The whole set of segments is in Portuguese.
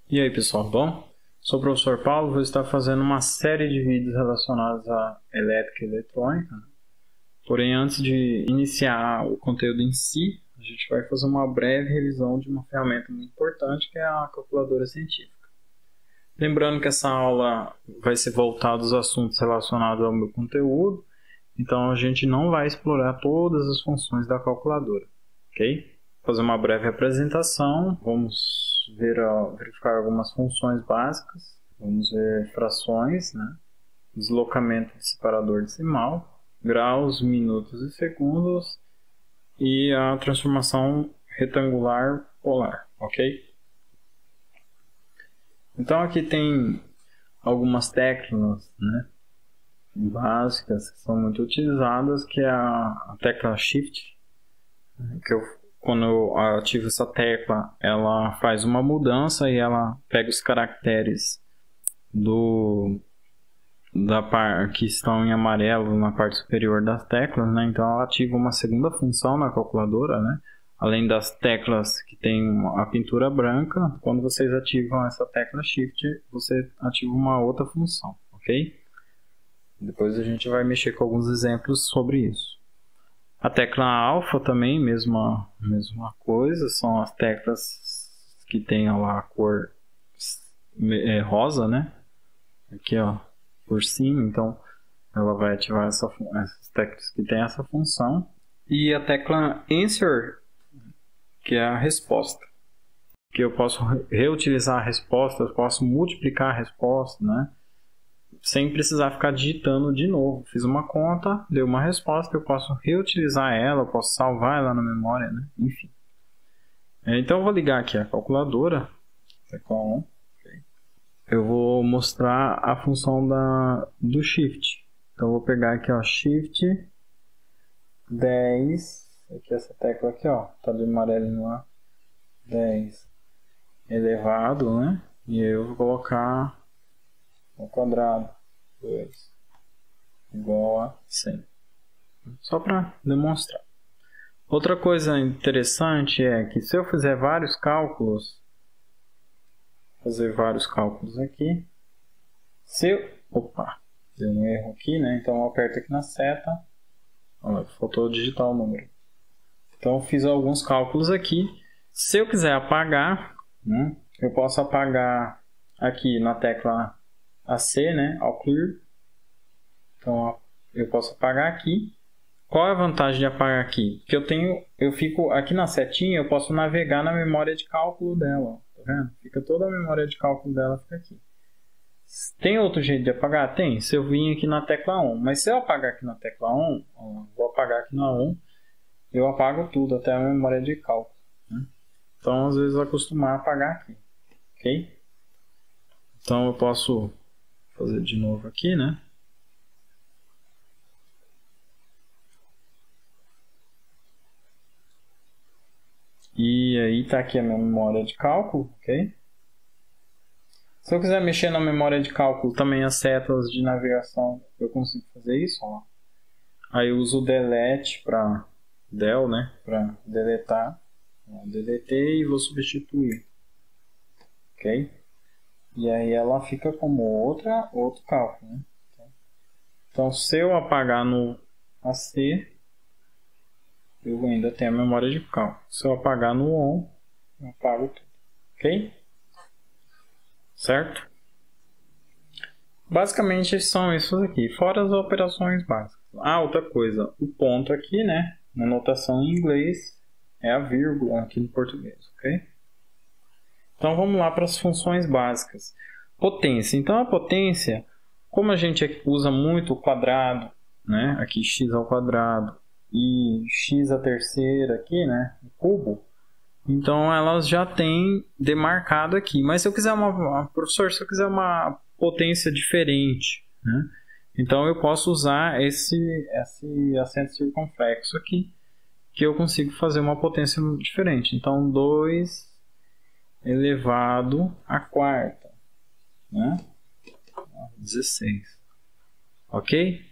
E aí pessoal, bom? Sou o professor Paulo, vou estar fazendo uma série de vídeos relacionados à elétrica e eletrônica. Porém, antes de iniciar o conteúdo em si, a gente vai fazer uma breve revisão de uma ferramenta muito importante, que é a calculadora científica. Lembrando que essa aula vai ser voltada aos assuntos relacionados ao meu conteúdo, então a gente não vai explorar todas as funções da calculadora, ok? Fazer uma breve apresentação, vamos verificar algumas funções básicas, vamos ver frações, né? Deslocamento de separador decimal, graus, minutos e segundos e a transformação retangular polar, ok? Então aqui tem algumas técnicas, né, básicas que são muito utilizadas, que é a tecla Shift, quando eu ativo essa tecla, ela faz uma mudança e ela pega os caracteres da parte que estão em amarelo na parte superior das teclas, né? Então ela ativa uma segunda função na calculadora, né? Além das teclas que tem a pintura branca, quando vocês ativam essa tecla Shift, você ativa uma outra função, ok? Depois a gente vai mexer com alguns exemplos sobre isso. A tecla alfa também, mesma coisa, são as teclas que tem lá a cor rosa, né? Aqui, ó, por cima, então ela vai ativar essas teclas que tem essa função. E a tecla Answer, que é a resposta, que eu posso reutilizar a resposta, eu posso multiplicar a resposta, né? Sem precisar ficar digitando de novo. Fiz uma conta, deu uma resposta, eu posso reutilizar ela, eu posso salvar ela na memória, né? Enfim. Então eu vou ligar aqui a calculadora. Eu vou mostrar a função do Shift. Então eu vou pegar aqui, ó, Shift 10, aqui essa tecla aqui, ó, tá de amarelinho lá, 10 elevado, né? E eu vou colocar ao quadrado 2 igual a 100. Só para demonstrar. Outra coisa interessante é que se eu fizer vários cálculos, aqui, opa, deu um erro aqui, né? Então eu aperto aqui na seta, olha, faltou digitar o número. Então eu fiz alguns cálculos aqui. Se eu quiser apagar, né, eu posso apagar aqui na tecla AC, né, All Clear. Então eu posso apagar aqui. Qual é a vantagem de apagar aqui? Que eu fico aqui na setinha, eu posso navegar na memória de cálculo dela, tá vendo? Fica toda a memória de cálculo dela fica aqui. Tem outro jeito de apagar? Tem. Se eu vim aqui na tecla ON, mas se eu apagar aqui na tecla ON, vou apagar aqui na ON, eu apago tudo, até a memória de cálculo, né? Então às vezes eu acostumar a apagar aqui, ok? Então eu posso fazer de novo aqui, né? E aí está aqui a minha memória de cálculo, ok? Se eu quiser mexer na memória de cálculo, também as setas de navegação, eu consigo fazer isso, ó. Aí eu uso o delete para del, né? Para deletar. Deletei e vou substituir, ok? E aí ela fica como outro cálculo, né? Então se eu apagar no AC, eu ainda tenho a memória de cálculo. Se eu apagar no ON, eu apago tudo, ok? Certo? Basicamente são esses aqui, fora as operações básicas. Outra coisa, o ponto aqui, né, na notação em inglês, é a vírgula aqui no português, ok? Então vamos lá para as funções básicas. Potência. Então a potência, como a gente usa muito o quadrado, né, aqui x ao quadrado, e x a terceira aqui, né, o cubo, então elas já têm demarcado aqui. Mas se eu quiser professor, se eu quiser uma potência diferente, né, então eu posso usar esse acento circunflexo aqui, que eu consigo fazer uma potência diferente. Então 2 elevado à quarta, né, 16, ok?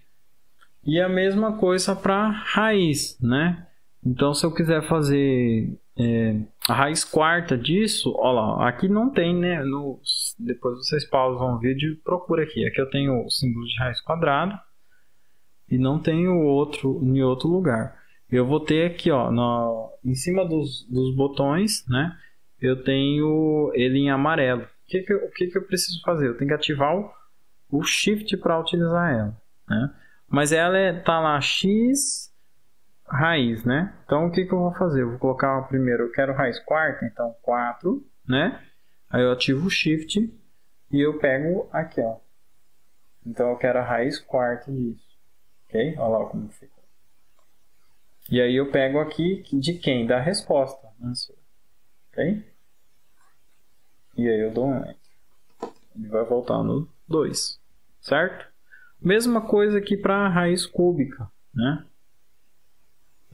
E a mesma coisa para raiz, né? Então, se eu quiser fazer A raiz quarta disso, ó lá, aqui não tem, né? Depois vocês pausam o vídeo e procura aqui. Aqui eu tenho o símbolo de raiz quadrada e não tenho outro em outro lugar. Eu vou ter aqui, ó, em cima dos botões, né? Eu tenho ele em amarelo. O que eu preciso fazer? Eu tenho que ativar o Shift para utilizar ela, né? Mas ela tá lá X raiz, né? Então o que eu vou fazer? Eu vou colocar primeiro, eu quero raiz quarta, então 4, né? Aí eu ativo o Shift e eu pego aqui, ó. Então eu quero a raiz quarta disso, ok? Olha lá como ficou. E aí eu pego aqui de quem? Da resposta, ok? E aí eu dou um Enter. Ele vai voltar no 2, certo? Mesma coisa aqui para a raiz cúbica, né?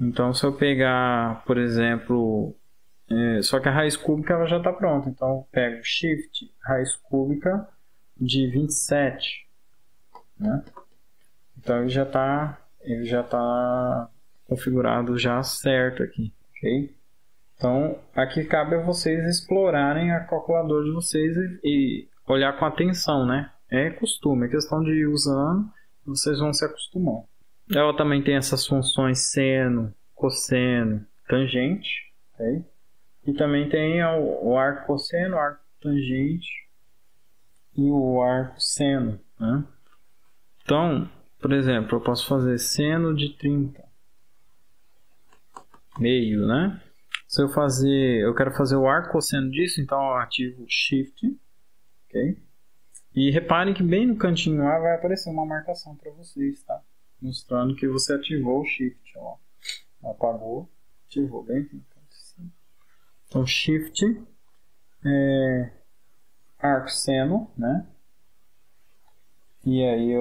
Então, se eu pegar, por exemplo, só que a raiz cúbica ela já está pronta. Então, eu pego Shift, raiz cúbica de 27. Né? Então, ele já está configurado já certo aqui. Okay? Então, aqui cabe a vocês explorarem a calculadora de vocês e olhar com atenção, né? É costume, é questão de ir usando, vocês vão se acostumando. Ela também tem essas funções seno, cosseno, tangente, okay? E também tem o arco cosseno, o arco tangente e o arco seno, né? Então, por exemplo, eu posso fazer seno de 30, meio, né? Se eu quero fazer o arco cosseno disso, então eu ativo Shift, ok? E reparem que bem no cantinho lá vai aparecer uma marcação para vocês, tá? Mostrando que você ativou o Shift, ó. Apagou, ativou bem aqui. Então Shift, arco seno, né? E aí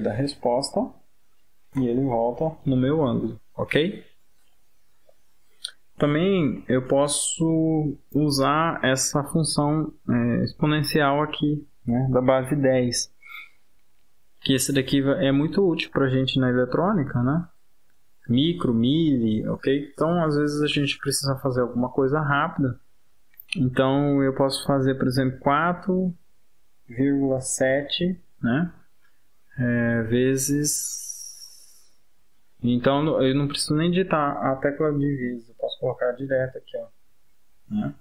da resposta, e ele volta no meu ângulo, ok? Também eu posso usar essa função exponencial aqui, né, da base 10. Que esse daqui é muito útil para a gente na eletrônica, né? Micro, mili, ok? Então, às vezes a gente precisa fazer alguma coisa rápida. Então, eu posso fazer, por exemplo, 4,7, né? Vezes... Então, eu não preciso nem digitar a tecla de vezes. Eu posso colocar direto aqui, ó. Né?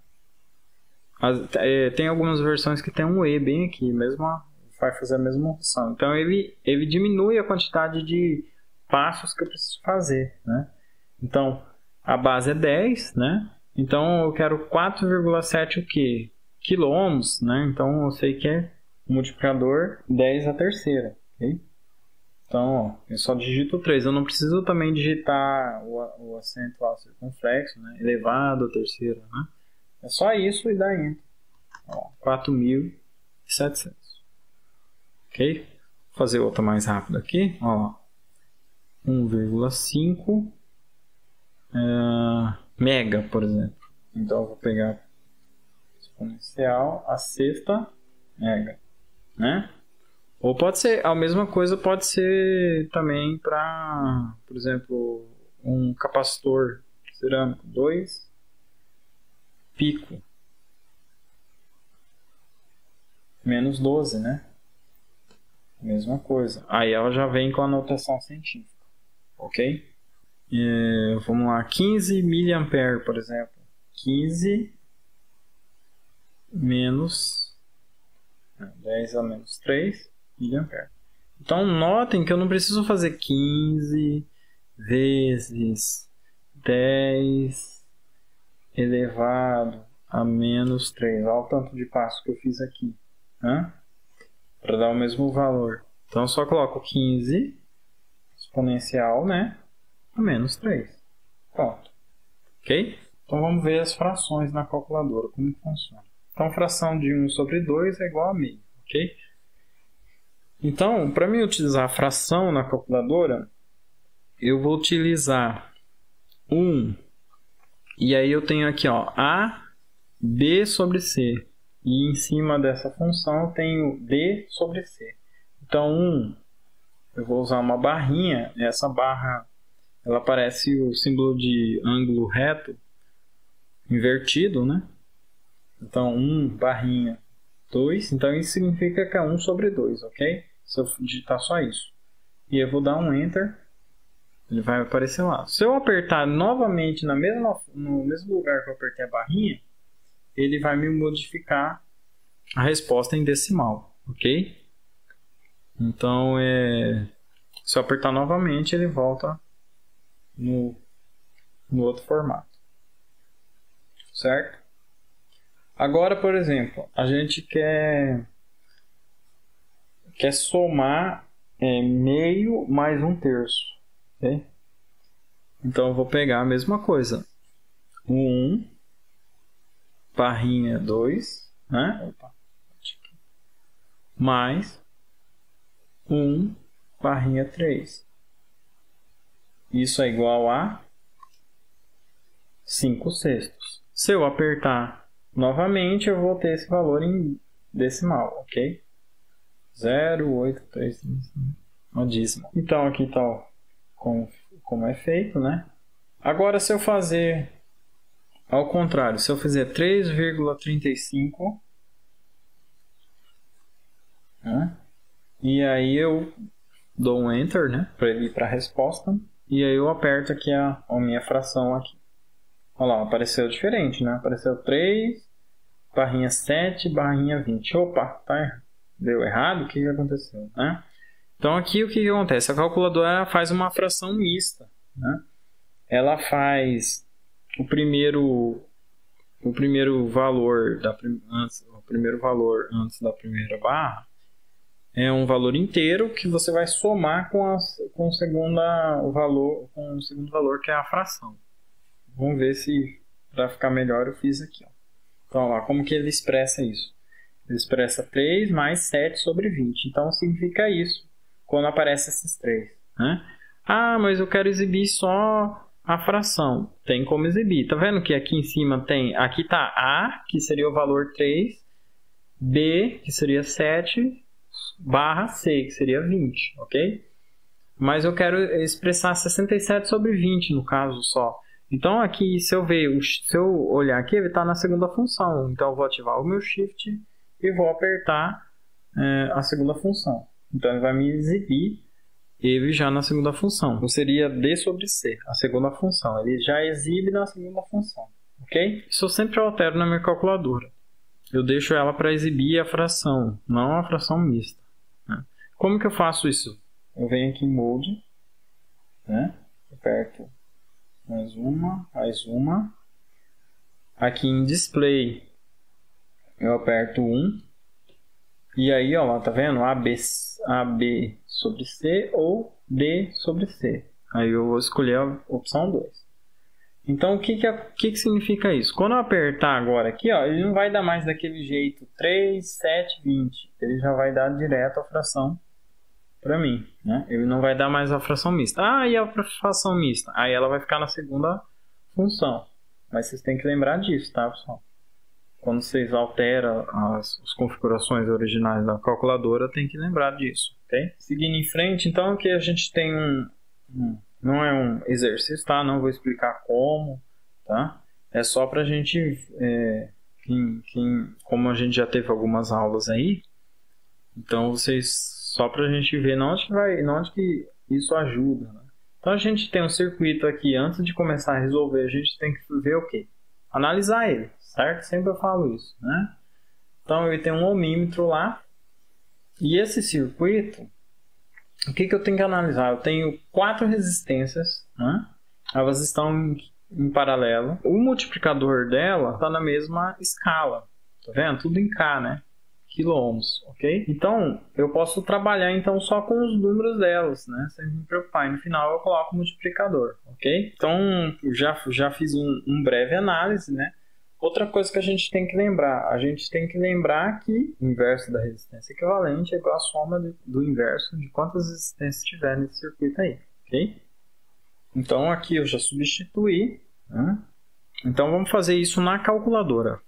Tem algumas versões que tem um E bem aqui, vai fazer a mesma função. Então, ele diminui a quantidade de passos que eu preciso fazer, né? Então, a base é 10, né? Então, eu quero 4,7 o quê? Quilômetros, né? Então, eu sei que é o multiplicador 10 a terceira, ok? Então, ó, eu só digito 3. Eu não preciso também digitar o acento lá circunflexo, né? Elevado a terceira, né? É só isso e dá Enter. 4.700. Ok? Vou fazer outra mais rápida aqui. Ó, 1,5 mega, por exemplo. Então, eu vou pegar exponencial a sexta mega, né? Ou pode ser, a mesma coisa pode ser também para, por exemplo, um capacitor cerâmico 2 pico menos 12, né? Mesma coisa. Aí ela já vem com a notação científica, ok? Vamos lá, 15 mA, por exemplo. 15 menos 10 a menos 3 mA. Então, notem que eu não preciso fazer 15 vezes 10 elevado a menos 3. Olha o tanto de passo que eu fiz aqui. Para dar o mesmo valor. Então, eu só coloco 15 exponencial, né? A menos 3. Pronto. Ok? Então, vamos ver as frações na calculadora, como funciona. Então, fração de 1 sobre 2 é igual a meio. Ok? Então, para mim utilizar a fração na calculadora, eu vou utilizar 1. E aí eu tenho aqui, ó, A, B sobre C. E em cima dessa função eu tenho D sobre C. Então, 1, eu vou usar uma barrinha. Essa barra, ela parece o símbolo de ângulo reto. invertido, né? Então 1 barrinha 2, então isso significa que é 1 sobre 2, ok? Se eu digitar só isso. E eu vou dar um Enter, ele vai aparecer lá. Se eu apertar novamente no mesmo lugar que eu apertei a barrinha, ele vai me modificar a resposta em decimal, ok? Então, se eu apertar novamente, ele volta no outro formato, certo? Agora, por exemplo, a gente quer somar meio mais 1/3, ok? Então, eu vou pegar a mesma coisa, 1 barrinha 2, né? Opa. Mais 1 barrinha 3. Isso é igual a 5/6. Se eu apertar novamente, eu vou ter esse valor em decimal, ok? 0,833, uma dízima. Então, aqui está como é feito, né? Agora, se eu fazer ao contrário, se eu fizer 3,35, né? E aí eu dou um Enter, né? Para ele ir para a resposta. E aí eu aperto aqui a minha fração aqui. Olha lá, apareceu diferente, né? Apareceu 3, barrinha 7, barrinha 20. Opa, tá, deu errado? O que aconteceu, né? Então aqui o que acontece? A calculadora faz uma fração mista, né? Ela faz o primeiro valor antes da primeira barra é um valor inteiro que você vai somar com o segundo valor, que é a fração. Vamos ver se, para ficar melhor, eu fiz aqui. Ó. Então, lá, como que ele expressa isso? Ele expressa 3 mais 7 sobre 20. Então, significa isso quando aparecem esses 3. Né? Ah, mas eu quero exibir só a fração. Tem como exibir. Tá vendo que aqui em cima tem... Aqui está A, que seria o valor 3. B, que seria 7... barra C, que seria 20, ok? Mas eu quero expressar 67 sobre 20 no caso só. Então aqui, se eu olhar aqui, ele está na segunda função. Então eu vou ativar o meu Shift e vou apertar a segunda função. Então ele vai me exibir ele já na segunda função. Então seria D sobre C, a segunda função. Ele já exibe na segunda função, ok? Isso eu sempre altero na minha calculadora. Eu deixo ela para exibir a fração, não a fração mista. Né? Como que eu faço isso? Eu venho aqui em Mode, né? Aperto mais uma. Aqui em Display, eu aperto 1. E aí, ó, tá vendo? AB sobre C ou D sobre C. Aí eu vou escolher a opção 2. Então, o que significa isso? Quando eu apertar agora aqui, ó, ele não vai dar mais daquele jeito 3, 7, 20. Ele já vai dar direto a fração para mim, né? Ele não vai dar mais a fração mista. Ah, e a fração mista? Aí ela vai ficar na segunda função. Mas vocês têm que lembrar disso, tá, pessoal? Quando vocês alteram as configurações originais da calculadora, tem que lembrar disso, ok? Seguindo em frente, então, aqui a gente tem não é um exercício, tá? Não vou explicar como, tá? É só pra gente, como a gente já teve algumas aulas aí, então só pra gente ver onde que isso ajuda, né? Então a gente tem um circuito aqui, antes de começar a resolver, a gente tem que ver o quê? Analisar ele, certo? Sempre eu falo isso, né? Então ele tem um ohmímetro lá, e esse circuito, o que eu tenho que analisar? Eu tenho 4 resistências, né? Elas estão em paralelo. O multiplicador dela está na mesma escala. Tá vendo? Tudo em K, né? Quiloohms, ok? Então, eu posso trabalhar então só com os números delas, né? Sem me preocupar. E no final eu coloco o multiplicador, ok? Então, já fiz um breve análise, né? Outra coisa que a gente tem que lembrar que o inverso da resistência equivalente é igual à soma do inverso de quantas resistências tiver nesse circuito aí, ok? Então aqui eu já substituí, né? Então vamos fazer isso na calculadora.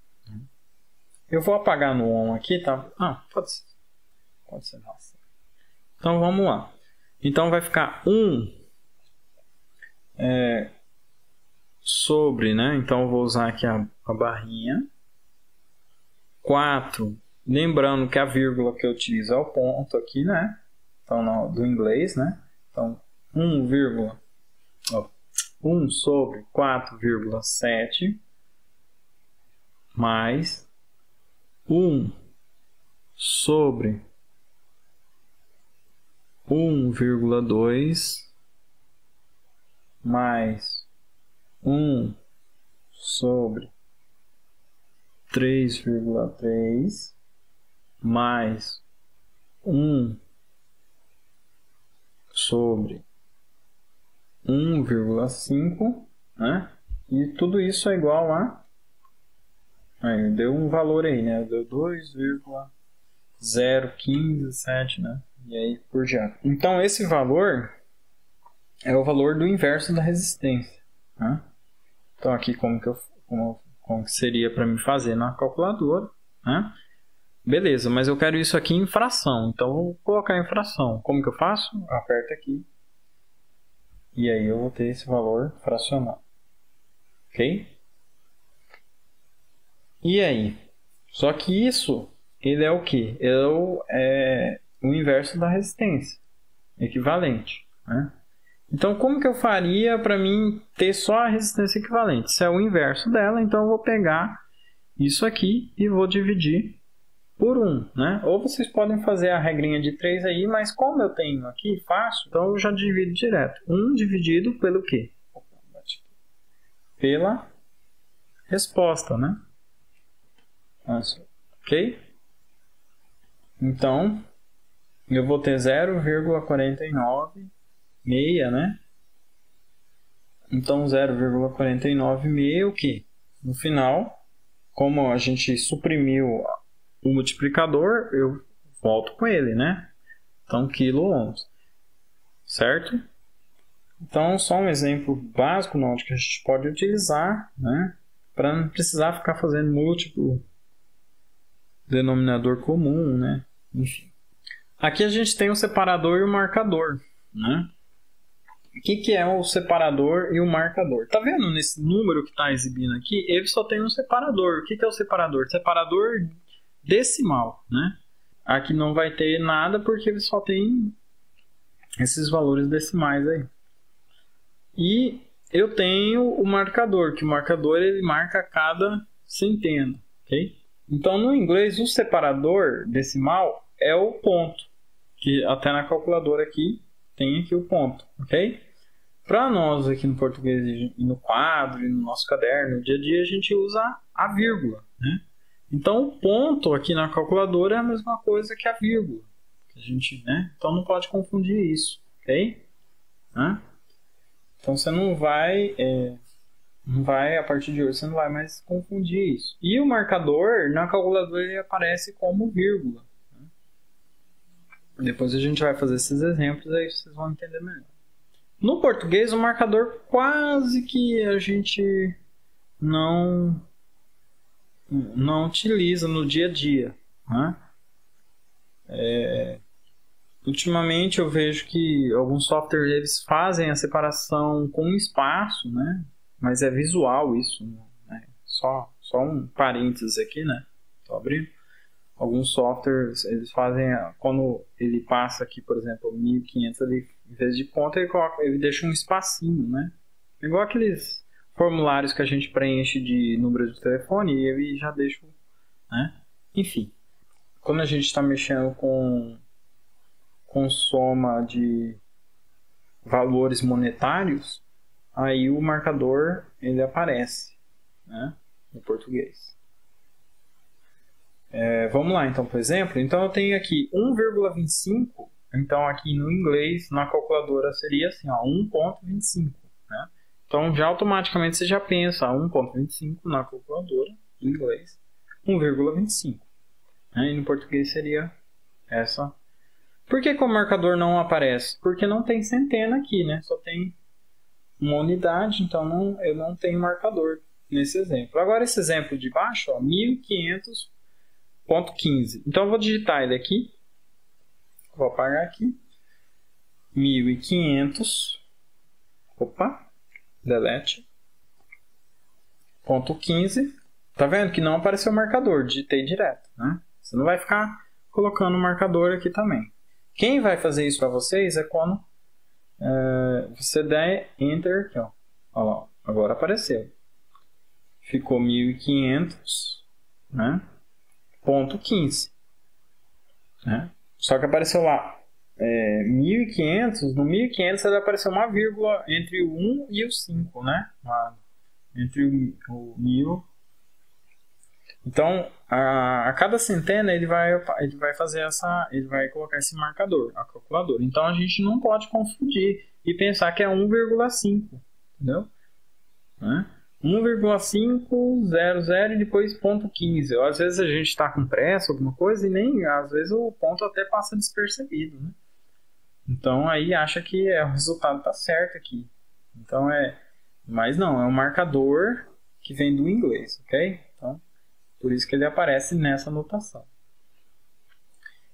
Eu vou apagar no ON aqui, tá? Ah, pode ser, nossa. Então vamos lá. Então vai ficar sobre, né? Então eu vou usar aqui a barrinha. 4, lembrando que a vírgula que eu utilizo é o ponto aqui, né? Então, do inglês, né? Então, 1 sobre 4,7 mais 1 sobre 1,2 mais 1 sobre 3,3 mais 1 sobre 1,5, né? E tudo isso é igual a... Aí, deu um valor aí, né? Deu 2,0157, né? E aí por diante. Então, esse valor é o valor do inverso da resistência, né? Então, aqui como que seria para me fazer na calculadora, né? Beleza, mas eu quero isso aqui em fração. Então, eu vou colocar em fração. Como que eu faço? Aperto aqui. E aí eu vou ter esse valor fracional. Ok? E aí? Só que isso, ele é o quê? É o inverso da resistência. Equivalente, né? Então, como que eu faria para mim ter só a resistência equivalente? Se é o inverso dela, então eu vou pegar isso aqui e vou dividir por 1, né? Ou vocês podem fazer a regrinha de 3 aí, mas como eu tenho aqui fácil, então eu já divido direto. 1 dividido pelo quê? Pela resposta, né? Ok? Então, eu vou ter 0,496, né? Então, 0,496 o quê? No final, como a gente suprimiu o multiplicador, eu volto com ele, né? Então, quilo-ohms. Certo? Então, só um exemplo básico onde que a gente pode utilizar, né? Para não precisar ficar fazendo múltiplo denominador comum, né? Enfim. Aqui a gente tem o separador e o marcador, né? O que é o separador e o marcador? Tá vendo nesse número que está exibindo aqui? Ele só tem um separador. O que é o separador? Separador decimal, né? Aqui não vai ter nada porque ele só tem esses valores decimais aí. E eu tenho o marcador, que o marcador ele marca cada centena, ok? Então, no inglês, o separador decimal é o ponto, que até na calculadora aqui tem aqui o ponto, ok? Para nós aqui no português e no quadro e no nosso caderno, no dia a dia, a gente usa a vírgula, né? Então, o ponto aqui na calculadora é a mesma coisa que a vírgula. Que a gente, né? Então, não pode confundir isso, ok? Né? Então, você não vai, a partir de hoje, você não vai mais confundir isso. E o marcador, na calculadora, ele aparece como vírgula. Né? Depois a gente vai fazer esses exemplos, aí vocês vão entender melhor. No português, o marcador quase que a gente não utiliza no dia a dia. Né? Ultimamente eu vejo que alguns softwares eles fazem a separação com espaço, né? Mas é visual isso, né? Só um parênteses aqui, né? Tô abrindo. Alguns softwares eles fazem, quando ele passa aqui, por exemplo, 1500, ele, em vez de ponto, ele deixa um espacinho, né? Igual aqueles formulários que a gente preenche de número de telefone e ele já deixa, né? Enfim, quando a gente está mexendo com soma de valores monetários, aí o marcador ele aparece, né? No português. Vamos lá, então, por exemplo. Então, eu tenho aqui 1,25. Então, aqui no inglês, na calculadora, seria assim, 1,25. Né? Então, já automaticamente você já pensa 1,25 na calculadora, em inglês, 1,25. Né? E no português seria essa. Por que o marcador não aparece? Porque não tem centena aqui, né? Só tem uma unidade, então eu não tenho marcador nesse exemplo. Agora, esse exemplo de baixo, 1500,15. Então, eu vou digitar ele aqui. Vou apagar aqui. 1500. Opa, delete. ponto 15. Tá vendo que não apareceu o marcador, digitei direto, né? Você não vai ficar colocando o marcador aqui também. Quem vai fazer isso para vocês é quando você der Enter aqui, ó. Olha lá, agora apareceu. Ficou 1500, né? Ponto 15. Né? Só que apareceu lá 1500. No 1500 apareceu uma vírgula entre o 1 e o 5, né? Entre o 1000. Então, a cada centena ele vai fazer ele vai colocar esse marcador, a calculadora. Então a gente não pode confundir e pensar que é 1,5, entendeu? Né? 1,500 e depois ponto 15. Às vezes a gente está com pressa, alguma coisa, e nem às vezes o ponto até passa despercebido, né? Então aí acha que o resultado está certo aqui. Então mas não, é um marcador que vem do inglês, ok? Então, por isso que ele aparece nessa notação.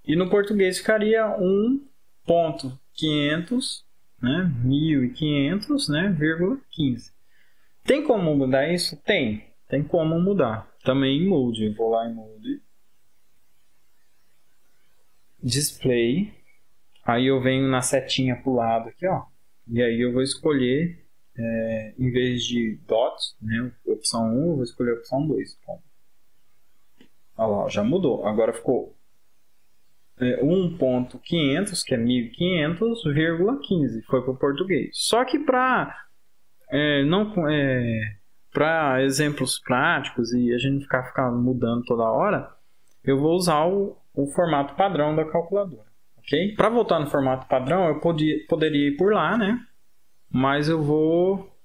E no português ficaria 1.500, né? 1500, né? Vírgula 15. Tem como mudar isso? Tem como mudar. Também em Mode. Eu vou lá em Mode. Display. Aí eu venho na setinha para o lado aqui, ó. E aí eu vou escolher, em vez de dots, né? Opção 1, eu vou escolher a opção 2. Olha lá, já mudou. Agora ficou 1.500, que é 1500,15. Foi para o português. Só que para exemplos práticos e a gente não ficar mudando toda hora, eu vou usar o formato padrão da calculadora. Okay? Para voltar no formato padrão, eu poderia ir por lá, né? Mas eu vou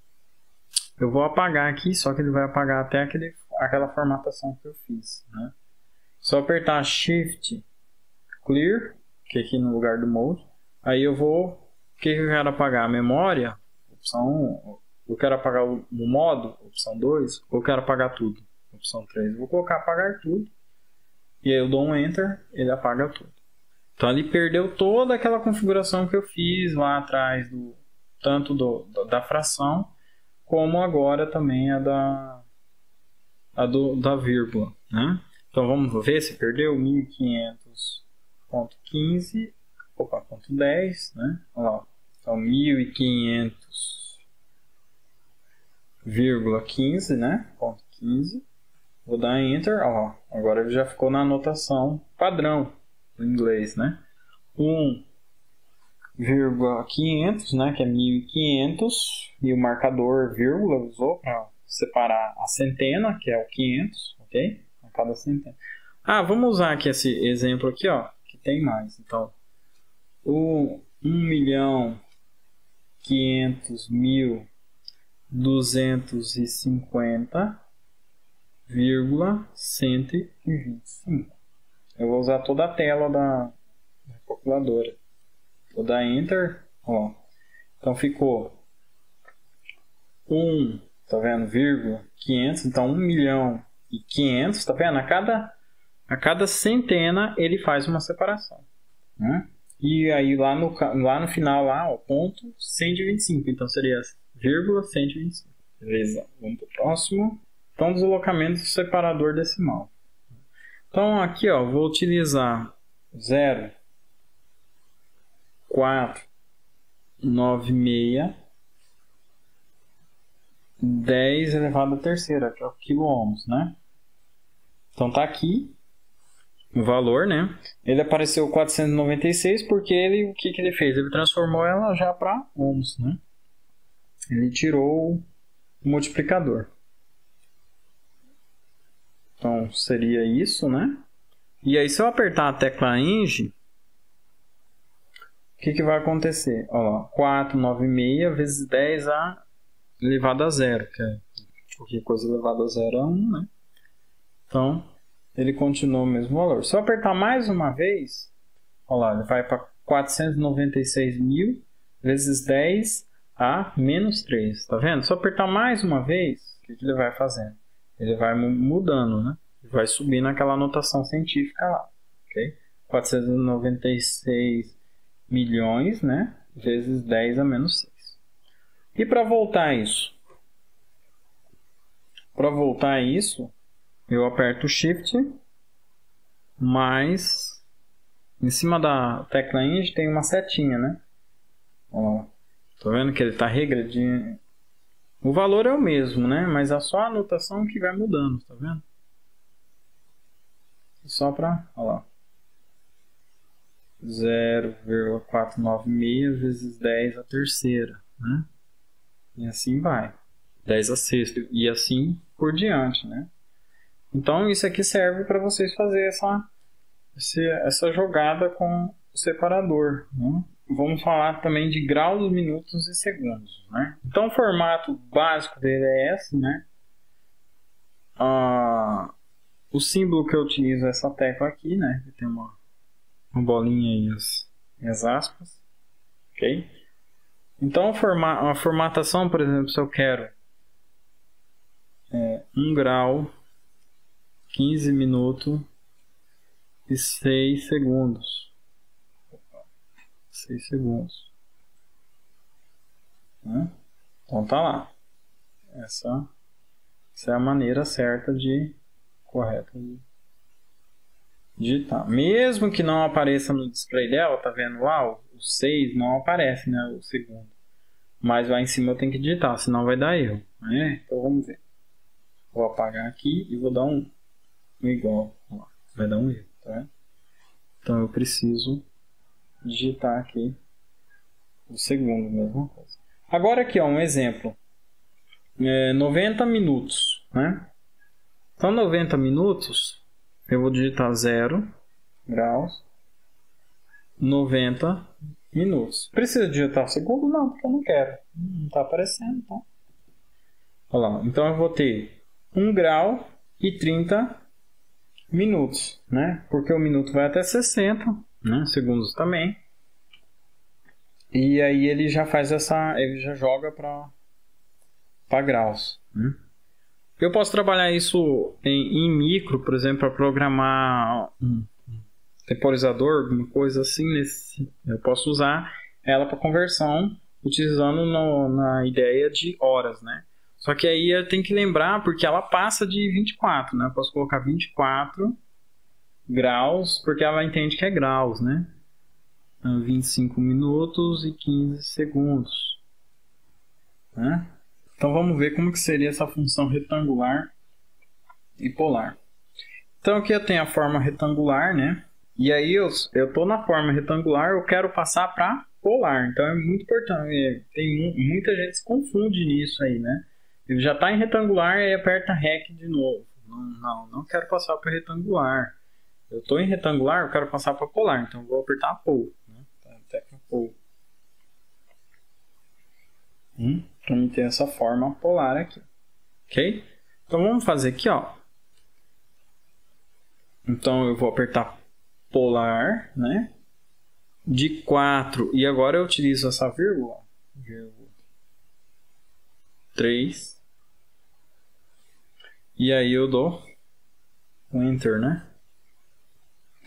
apagar aqui, só que ele vai apagar até aquela formatação que eu fiz, né? Só apertar Shift Clear, que é aqui no lugar do Mode. Aí eu vou... O que eu quero apagar? A memória, opção 1. Eu quero apagar o modo, opção 2. Ou eu quero apagar tudo, opção 3. Eu vou colocar apagar tudo. E aí eu dou um Enter, ele apaga tudo. Então ele perdeu toda aquela configuração que eu fiz lá atrás, tanto da fração, como agora também da vírgula, né? Então vamos ver se perdeu 1500.15, ponto 10, né? Olha lá. Então 1500,15, né? Ponto 15. Vou dar Enter, ó. Agora ele já ficou na anotação padrão do inglês, né? 1,500, né? Que é 1500, e o marcador vírgula usou para separar a centena, que é o 500, ok? A cada centena. Vamos usar aqui esse exemplo aqui, ó, que tem mais. Então, o 1.500.250,125. Eu vou usar toda a tela da calculadora. Vou dar Enter, ó. Então ficou tá vendo? 500, então 1.500.000, tá vendo? A cada centena ele faz uma separação, né? E aí lá no final, lá, ó, ponto 125. Então seria vírgula 125. Beleza, vamos para o próximo. Então, deslocamento do separador decimal. Então aqui, ó, vou utilizar 0,496 10 elevado à terceira, que é o quiloohms, né? Então tá aqui o valor, né? Ele apareceu 496 porque o que ele fez? Ele transformou ela já para ohms, né? Ele tirou o multiplicador. Então seria isso, né? E aí se eu apertar a tecla Eng, o que vai acontecer? Olha lá, 496 vezes 10 elevado a zero, que é qualquer coisa elevado a zero é 1, né? Então, ele continua o mesmo valor. Se eu apertar mais uma vez, olha lá, ele vai para 496.000 vezes 10 a menos 3, tá vendo? Se eu apertar mais uma vez, o que ele vai fazendo? Ele vai mudando, né? Ele vai subindo aquela notação científica lá, ok? 496 milhões, né? Vezes 10 a menos 6. E para voltar isso? Para voltar a isso, eu aperto Shift, mais em cima da tecla Int tem uma setinha, né? Ó, tô vendo que ele está regredindo. O valor é o mesmo, né? Mas é só a anotação que vai mudando, tá vendo? Só para, olha lá. 0,496 vezes 10 a terceira, né? E assim vai. 10 a sexta e assim por diante, né? Então isso aqui serve para vocês fazerem essa jogada com o separador, né? Vamos falar também de graus, minutos e segundos, né? Então o formato básico dele é esse, né? O símbolo que eu utilizo é essa tecla aqui, né? Que tem uma bolinha e as aspas, ok? Então a formatação, por exemplo, se eu quero 1 grau, 15 minutos e 6 segundos. 6 segundos. Né? Então tá lá. Essa é a maneira certa correta de digitar. Mesmo que não apareça no display dela, tá vendo lá? O 6 não aparece, né? O segundo. Mas lá em cima eu tenho que digitar, senão vai dar erro. Né? Então vamos ver. Vou apagar aqui e vou dar um igual. Ó, vai dar um erro, tá vendo? Então eu preciso digitar aqui o segundo, mesma coisa. Agora aqui, ó, um exemplo. 90 minutos, né? Então 90 minutos, eu vou digitar 0 graus, 90 minutos. Precisa digitar o segundo? Não, porque eu não quero. Não está aparecendo, tá? Olha lá. Então eu vou ter 1 grau e 30 minutos, né? Porque o minuto vai até 60, né? Segundos também. E aí ele já faz ele já joga para graus, né? Eu posso trabalhar isso em micro, por exemplo, para programar um temporizador, alguma coisa assim. Eu posso usar ela para conversão, utilizando na ideia de horas, né? Só que aí eu tenho que lembrar, porque ela passa de 24, né? Eu posso colocar 24 graus, porque ela entende que é graus, né? 25 minutos e 15 segundos, né? Então vamos ver como que seria essa função retangular e polar. Então aqui eu tenho a forma retangular, né? E aí eu estou na forma retangular, eu quero passar para polar. Então é muito importante. Muita gente se confunde nisso aí, né? Ele já está em retangular e aí aperta REC de novo. Não quero passar para retangular. Eu estou em retangular, eu quero passar para polar. Então eu vou apertar POL, né? Tecla POL. Para mim ter essa forma polar aqui, ok? Então vamos fazer aqui, ó. Então eu vou apertar polar, né? De 4, e agora eu utilizo essa vírgula, 3, e aí eu dou um Enter, né?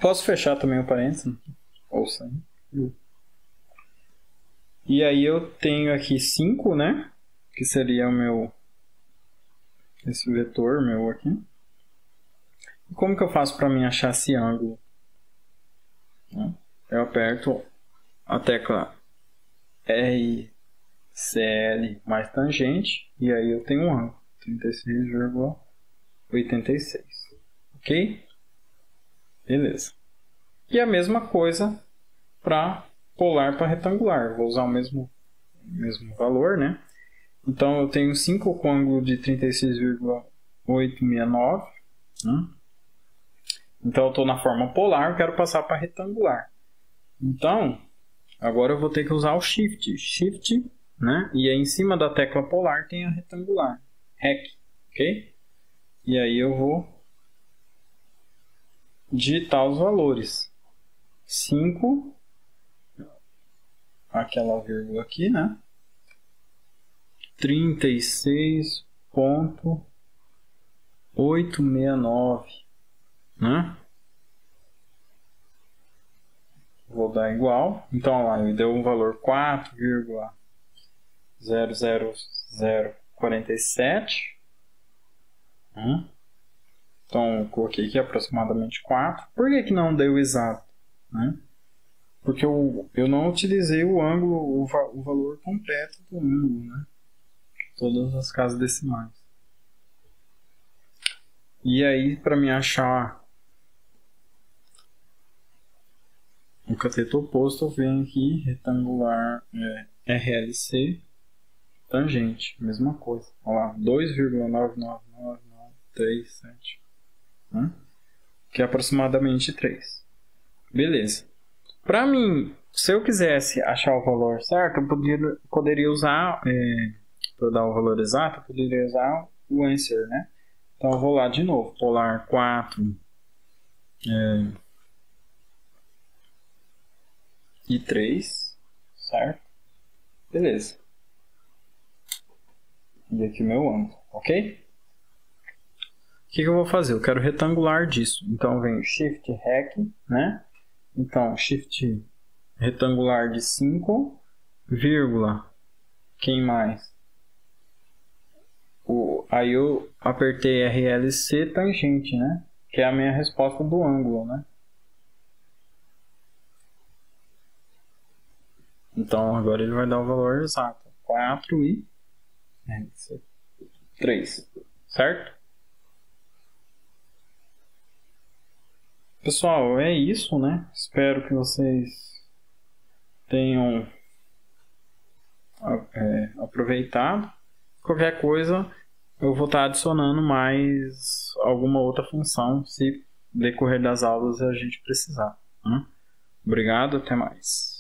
Posso fechar também o parênteses, ou sem. E aí eu tenho aqui 5, né? Que seria esse vetor meu aqui. E como que eu faço para mim achar esse ângulo? Eu aperto a tecla RCL mais tangente, e aí eu tenho um ângulo, 36,86. Ok? Beleza. E a mesma coisa para polar para retangular. Vou usar o mesmo valor, né? Então eu tenho 5 com ângulo de 36,869. Né? Então eu estou na forma polar, eu quero passar para retangular. Então, agora eu vou ter que usar o Shift. Shift, né? E aí em cima da tecla polar tem a retangular. REC, ok? E aí eu vou digitar os valores. 5, aquela vírgula aqui, né? 36,869, né? Vou dar igual. Então, lá, me deu um valor 4,00047. Então, eu coloquei aqui aproximadamente 4. Por que não deu exato? Né? Porque eu não utilizei o ângulo, o valor completo do ângulo, né? Todas as casas decimais. E aí, para me achar o cateto oposto, eu venho aqui, retangular, RLC, tangente, mesma coisa. Olha lá, 2,99937, né? Que é aproximadamente 3. Beleza. Para mim, se eu quisesse achar o valor certo, eu poderia usar, para dar o valor exato, eu poderia usar o answer, né? Então eu vou lá de novo, polar 4 e 3, certo? Beleza. E aqui o meu ângulo, ok? O que eu vou fazer? Eu quero retangular disso. Então eu venho Shift Rec, né? Então Shift retangular de 5, vírgula, quem mais? Aí eu apertei RLC tangente, né? Que é a minha resposta do ângulo, né? Então agora ele vai dar o valor exato. 4 e 3, certo? Pessoal, é isso, né? Espero que vocês tenham aproveitado. Qualquer coisa, eu vou estar adicionando mais alguma outra função se decorrer das aulas a gente precisar. Obrigado, até mais.